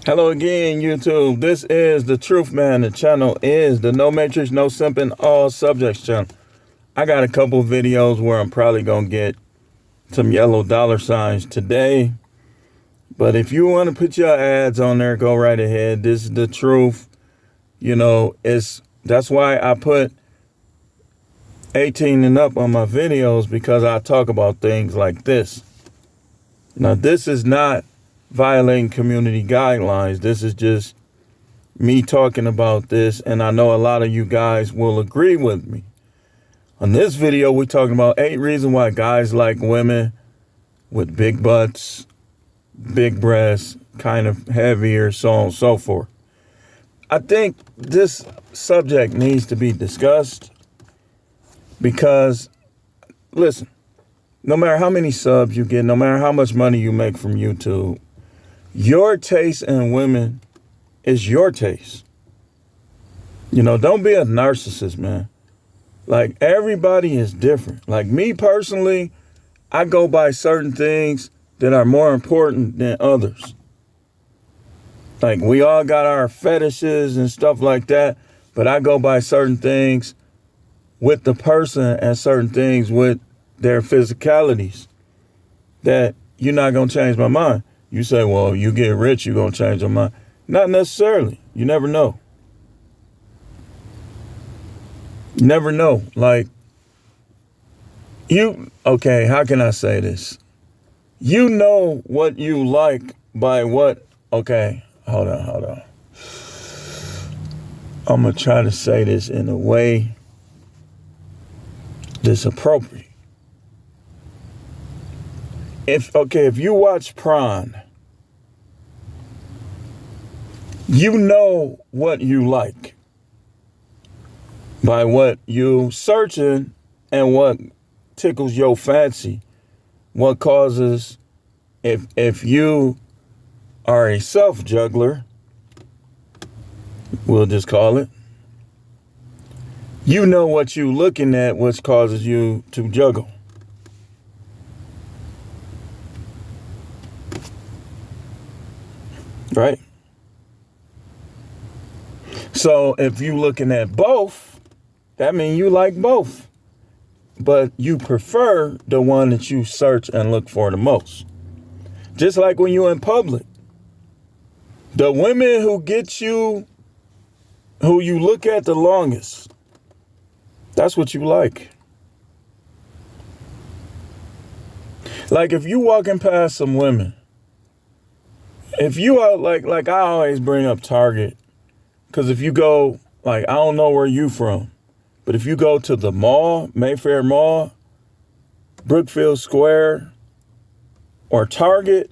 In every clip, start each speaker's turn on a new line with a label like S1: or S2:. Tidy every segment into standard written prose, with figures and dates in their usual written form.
S1: Hello again, YouTube. This is the Truth Man. The channel is the No Matrix, No Simping, All Subjects channel. I got a couple videos where I'm probably going to get some yellow dollar signs today. But if you want to put your ads on there, go right ahead. This is the truth. You know, that's why I put 18 and up on my videos, because I talk about things like this. Now, this is not violating community guidelines. This is just me talking about this, and I know a lot of you guys will agree with me. On this video, we're talking about 8 reasons why guys like women with big butts, big breasts, kind of heavier, so on and so forth. I think this subject needs to be discussed because, listen, no matter how many subs you get, no matter how much money you make from YouTube, your taste in women is your taste. You know, don't be a narcissist, man. Like, everybody is different. Like, me personally, I go by certain things that are more important than others. Like, we all got our fetishes and stuff like that, but I go by certain things with the person and certain things with their physicalities that you're not going to change my mind. You say, well, you get rich, you're going to change your mind. Not necessarily. You never know. You never know. Like, okay, how can I say this? You know what you like by what, okay, hold on. I'm going to try to say this in a way that's appropriate. If you watch Prawn, you know what you like by what you searching and what tickles your fancy. What causes, if you are a self-juggler, we'll just call it, you know what you looking at, which causes you to juggle. Right? So if you looking at both, that means you like both, but you prefer the one that you search and look for the most. Just like when you're in public, the women who you look at the longest, that's what you like. Like, if you walking past some women, if you are like I always bring up Target, because if you go, like, I don't know where you from, but if you go to the mall, Mayfair Mall, Brookfield Square, or Target,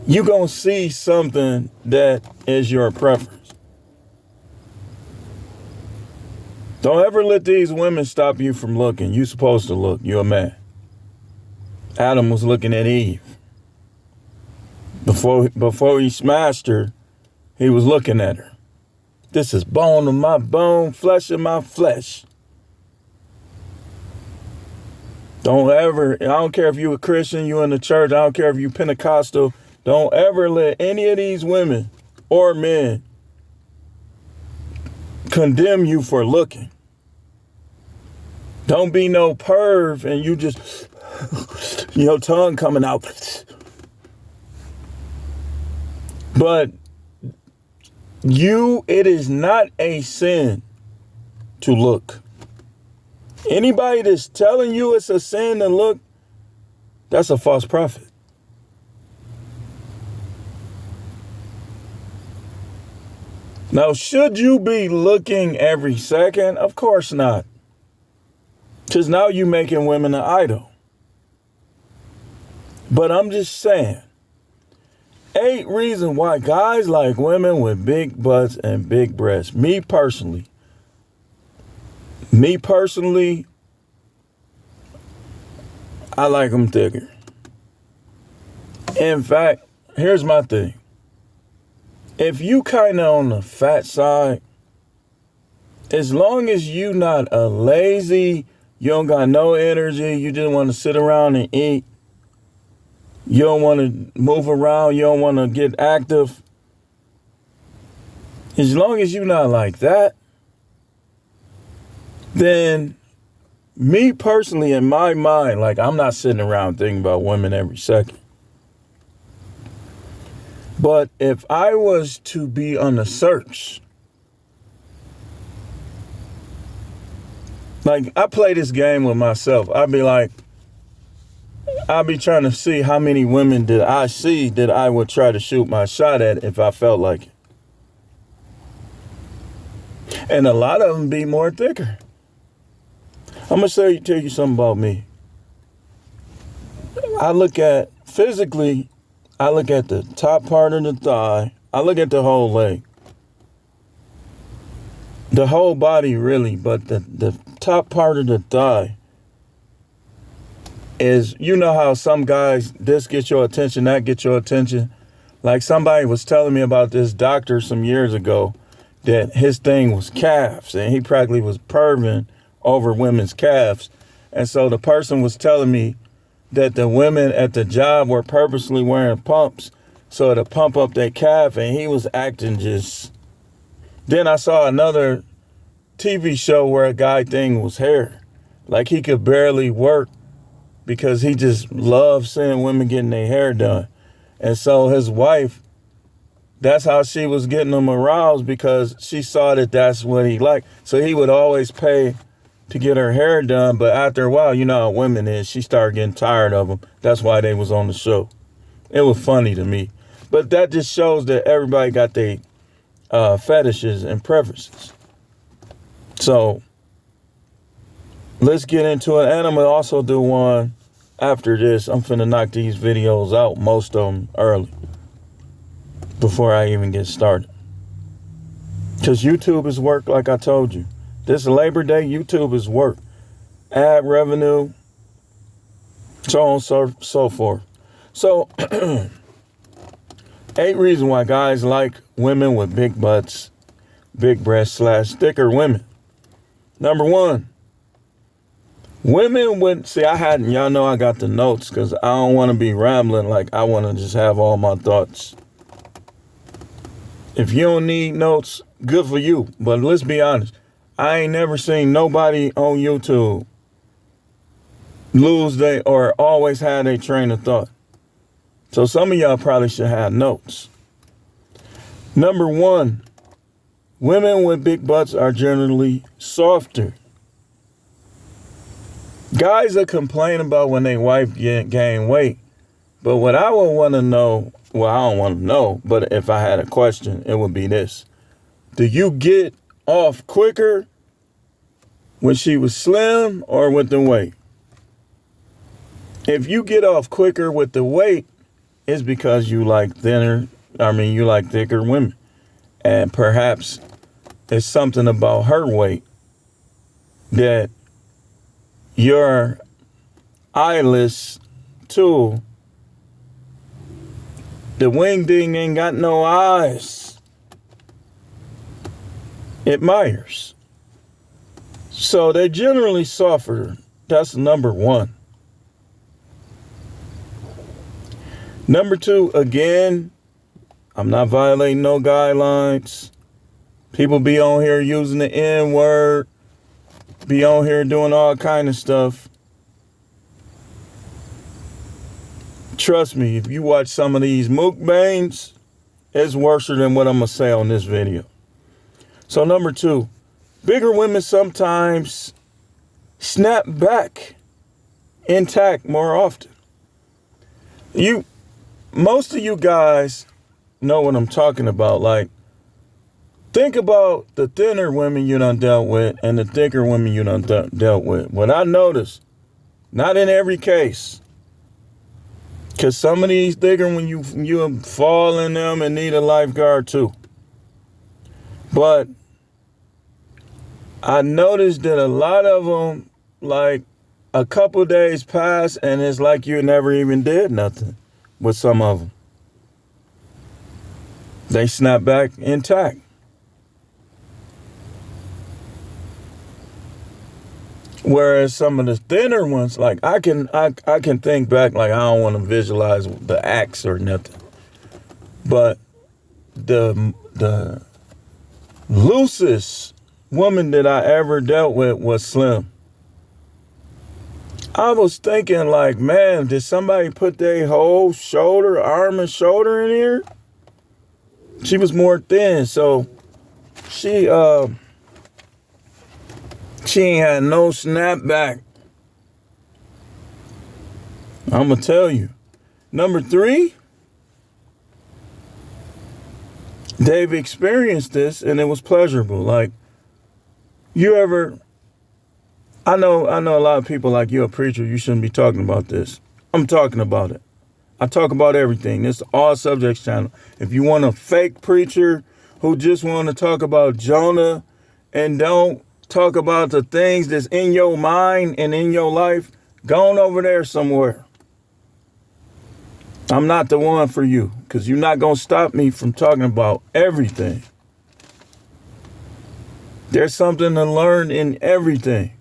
S1: you're going to see something that is your preference. Don't ever let these women stop you from looking. You're supposed to look. You're a man. Adam was looking at Eve. Before he smashed her, he was looking at her. This is bone of my bone, flesh of my flesh. Don't ever, I don't care if you a Christian, you in the church, I don't care if you Pentecostal, don't ever let any of these women or men condemn you for looking. Don't be no perv and you just, your tongue coming out. But it is not a sin to look. Anybody that's telling you it's a sin to look, that's a false prophet. Now, should you be looking every second? Of course not. Because now you're making women an idol. But I'm just saying, 8 reasons why guys like women with big butts and big breasts. Me personally, I like them thicker. In fact, here's my thing. If you kind of on the fat side, as long as you not a lazy, you don't got no energy, you just want to sit around and eat, You don't want to move around. You don't want to get active. As long as you're not like that, then me personally, in my mind, like I'm not sitting around thinking about women every second. But if I was to be on the search, like I play this game with myself, I'd be trying to see how many women did I see that I would try to shoot my shot at if I felt like it. And a lot of them be more thicker. I'm going to tell you something about me. I look at the top part of the thigh. I look at the whole leg. The whole body really, but the top part of the thigh is, you know how some guys, this gets your attention, that gets your attention. Like somebody was telling me about this doctor some years ago that his thing was calves, and he practically was perving over women's calves. And so the person was telling me that the women at the job were purposely wearing pumps so to pump up their calf, and he was acting just... Then I saw another TV show where a guy thing was hair. Like he could barely work because he just loved seeing women getting their hair done. And so his wife, that's how she was getting him aroused, because she saw that that's what he liked. So he would always pay to get her hair done. But after a while, you know how women is, she started getting tired of him. That's why they was on the show. It was funny to me. But that just shows that everybody got their fetishes and preferences. So let's get into it. And I'm going to also do one after this. I'm finna knock these videos out, most of them early, before I even get started. Because YouTube is work, like I told you. This Labor Day, YouTube is work. Ad revenue, so on and so forth. So, 8 reasons why guys like women with big butts, big breasts / thicker women. Number 1, women with, y'all know I got the notes because I don't want to be rambling. Like, I want to just have all my thoughts. If you don't need notes, good for you. But let's be honest. I ain't never seen nobody on YouTube lose or always had a train of thought. So some of y'all probably should have notes. Number 1, women with big butts are generally softer. Guys are complaining about when their wife gain weight. But what I would want to know, well, I don't want to know, but if I had a question, it would be this. Do you get off quicker when she was slim or with the weight? If you get off quicker with the weight, it's because you like thicker women. And perhaps it's something about her weight that your eyeless tool, the wing ding ain't got no eyes, admires. So they're generally softer. That's number 1. Number 2, again, I'm not violating no guidelines. People be on here using the N-word, be on here doing all kind of stuff. Trust me, if you watch some of these mukbangs, it's worse than what I'm going to say on this video. So number 2, bigger women sometimes snap back intact more often. Most of you guys know what I'm talking about. Like, think about the thinner women you done dealt with and the thicker women you done dealt with. What I noticed, not in every case, because some of these thicker, when you fall in them and need a lifeguard too. But I noticed that a lot of them, like, a couple days pass and it's like you never even did nothing with some of them. They snap back intact. Whereas some of the thinner ones, like I can think back, like I don't want to visualize the acts or nothing, but the loosest woman that I ever dealt with was slim. I was thinking like, man, did somebody put their whole shoulder, arm and shoulder in here? She was more thin, so she ain't had no snapback. I'm gonna tell you. Number 3, they've experienced this and it was pleasurable. Like, you ever, I know a lot of people like, you're a preacher, you shouldn't be talking about this. I'm talking about it. I talk about everything. This is All Subjects channel. If you want a fake preacher who just want to talk about Jonah and don't talk about the things that's in your mind and in your life, go on over there somewhere. I'm not the one for you, because you're not going to stop me from talking about everything. There's something to learn in everything.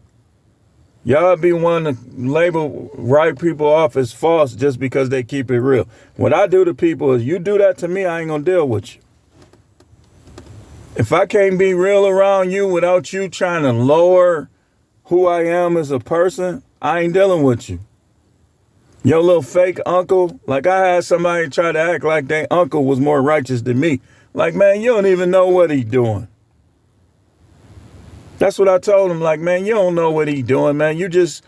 S1: Y'all be wanting to label right people off as false just because they keep it real. What I do to people is, you do that to me, I ain't going to deal with you. If I can't be real around you without you trying to lower who I am as a person, I ain't dealing with you. Your little fake uncle, like I had somebody try to act like their uncle was more righteous than me. Like, man, you don't even know what he doing. That's what I told him. Like, man, you don't know what he doing, man. You just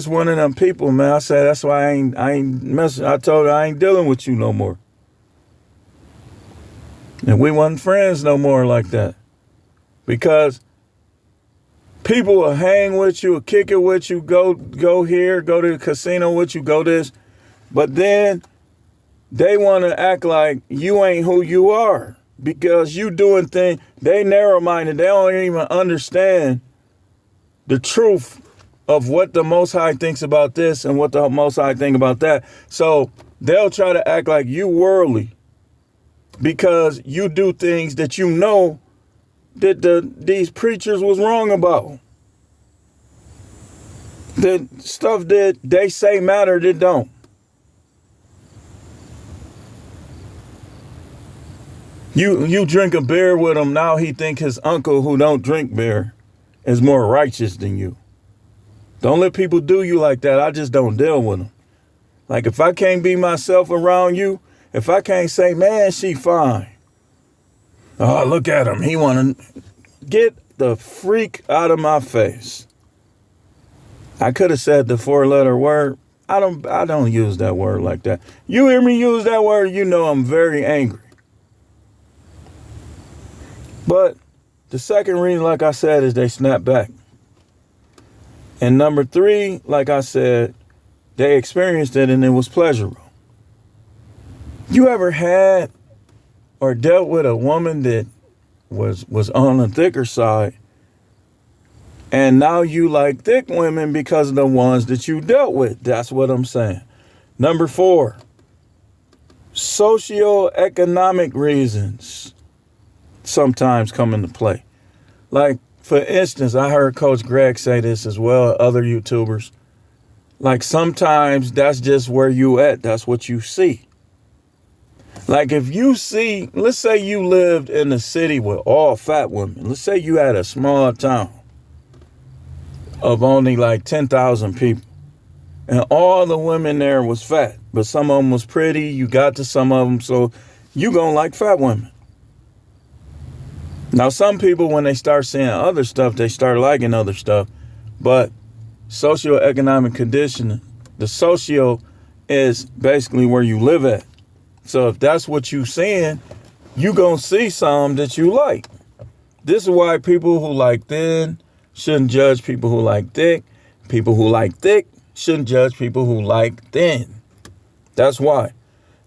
S1: one of them people, man. I said, that's why I ain't messing. I told her I ain't dealing with you no more. And we wasn't friends no more like that. Because people will hang with you, kick it with you, go here, go to the casino with you, go this. But then they want to act like you ain't who you are. Because you doing things, they narrow-minded. They don't even understand the truth of what the Most High thinks about this and what the Most High think about that. So they'll try to act like you worldly because you do things that you know that these preachers was wrong about. The stuff that they say matter, that don't. You drink a beer with him, now he think his uncle who don't drink beer is more righteous than you. Don't let people do you like that. I just don't deal with them. Like, if I can't be myself around you, if I can't say, man, she fine. Oh, look at him. He want to get the freak out of my face. I could have said the 4-letter word. I don't use that word like that. You hear me use that word, you know I'm very angry. But the second reason, like I said, is they snap back. And number 3, like I said, they experienced it and it was pleasurable. You ever had or dealt with a woman that was on the thicker side, and now you like thick women because of the ones that you dealt with? That's what I'm saying. Number 4, socioeconomic reasons sometimes come into play. Like, for instance, I heard Coach Greg say this as well, other YouTubers. Like, sometimes that's just where you at. That's what you see. Like, if you see, let's say you lived in a city with all fat women. Let's say you had a small town of only like 10,000 people. And all the women there was fat. But some of them was pretty. You got to some of them. So you gonna like fat women. Now, some people, when they start seeing other stuff, they start liking other stuff. But socioeconomic conditioning, the socio is basically where you live at. So if that's what you seeing, you gonna see some that you like. This is why people who like thin shouldn't judge people who like thick. People who like thick shouldn't judge people who like thin. That's why.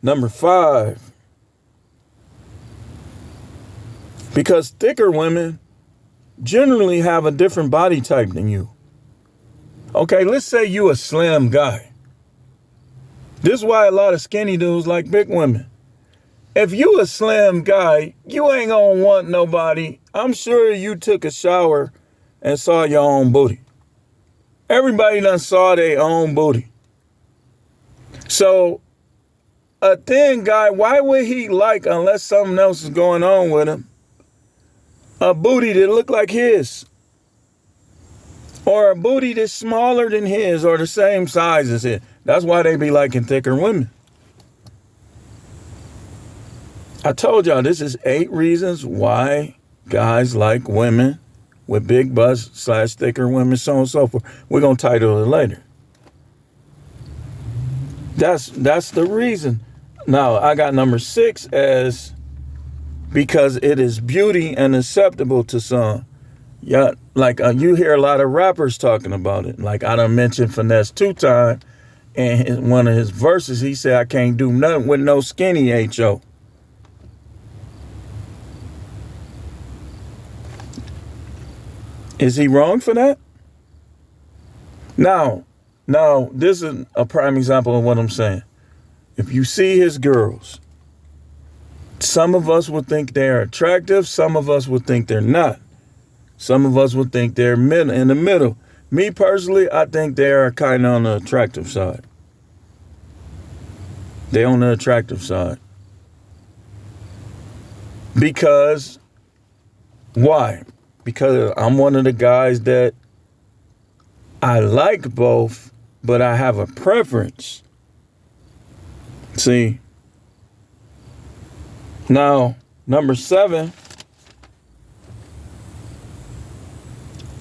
S1: Number 5. Because thicker women generally have a different body type than you. Okay, let's say you a slim guy. This is why a lot of skinny dudes like big women. If you a slim guy, you ain't gonna want nobody. I'm sure you took a shower and saw your own booty. Everybody done saw their own booty. So a thin guy, why would he like, unless something else is going on with him, a booty that look like his? Or a booty that's smaller than his or the same size as his? That's why they be liking thicker women. I told y'all this is 8 reasons why guys like women with big butts / thicker women, so on and so forth. We're going to title it later. That's the reason. Now, I got number 6 as because it is beauty and acceptable to some. Yeah, like you hear a lot of rappers talking about it. Like I done mentioned Finesse 2 times, and in one of his verses, he said, I can't do nothing with no skinny H.O. Is he wrong for that? Now, this is a prime example of what I'm saying. If you see his girls, some of us would think they're attractive. Some of us would think they're not. Some of us would think they're in the middle. Me personally, I think they're kind of on the attractive side. They're on the attractive side. Because, why? Because I'm one of the guys that I like both, but I have a preference. See? Now, number 7,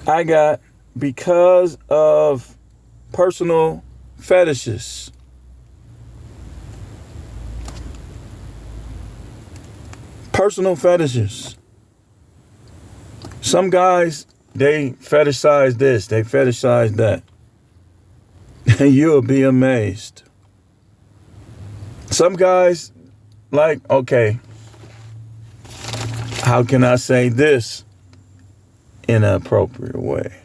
S1: I got because of personal fetishes. Personal fetishes. Some guys, they fetishize this, they fetishize that. And you'll be amazed. Some guys, like, okay, how can I say this in an appropriate way?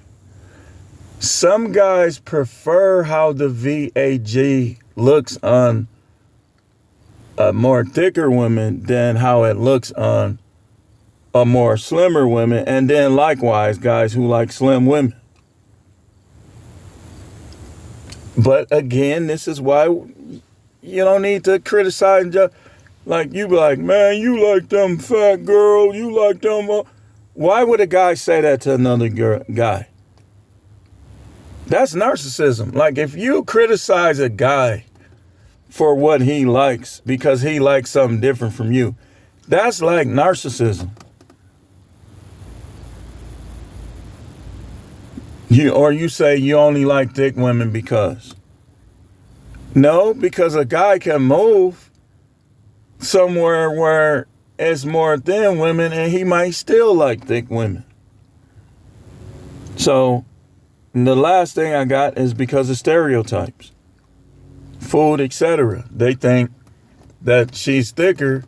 S1: Some guys prefer how the VAG looks on a more thicker woman than how it looks on a more slimmer women, and then likewise guys who like slim women. But again, this is why you don't need to criticize. Like you be like, man, you like them fat girl, you like them. Why would a guy say that to another guy? That's narcissism. Like if you criticize a guy for what he likes because he likes something different from you, that's like narcissism. You say you only like thick women because. No, because a guy can move somewhere where it's more thin women and he might still like thick women. So the last thing I got is because of stereotypes. Food, etc. They think that she's thicker,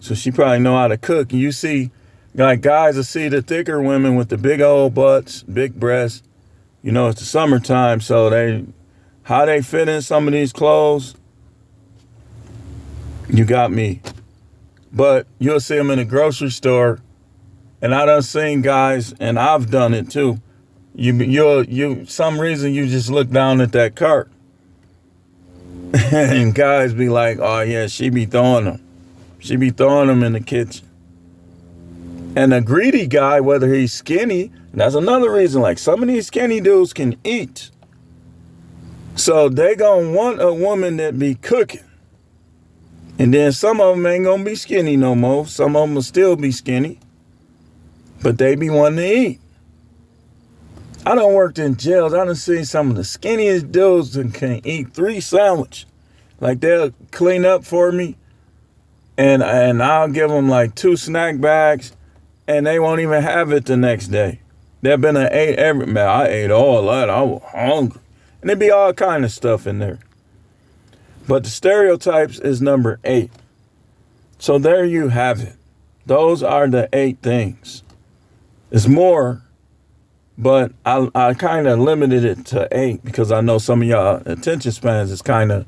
S1: so she probably know how to cook. And you see, like guys will see the thicker women with the big old butts, big breasts. You know, it's the summertime, so how they fit in some of these clothes, you got me. But you'll see them in a grocery store, and I done seen guys, and I've done it too. Some reason you just look down at that cart, and guys be like, oh yeah, she be throwing them. She be throwing them in the kitchen. And a greedy guy, whether he's skinny, that's another reason. Like some of these skinny dudes can eat. So they gonna want a woman that be cooking. And then some of them ain't gonna be skinny no more. Some of them will still be skinny. But they be wanting to eat. I done worked in jails. I done seen some of the skinniest dudes that can eat 3 sandwiches. Like they'll clean up for me. And I'll give them like 2 snack bags. And they won't even have it the next day. There been I ate all that. I was hungry. And there be all kind of stuff in there. But the stereotypes is number 8. So there you have it. Those are the 8 things. It's more, but I kind of limited it to 8 because I know some of y'all attention spans is kind of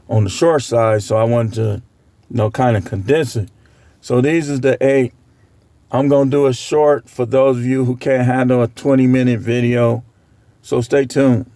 S1: on the short side. So I wanted to, kind of condense it. So these is the 8. I'm going to do a short for those of you who can't handle a 20-minute video. So stay tuned.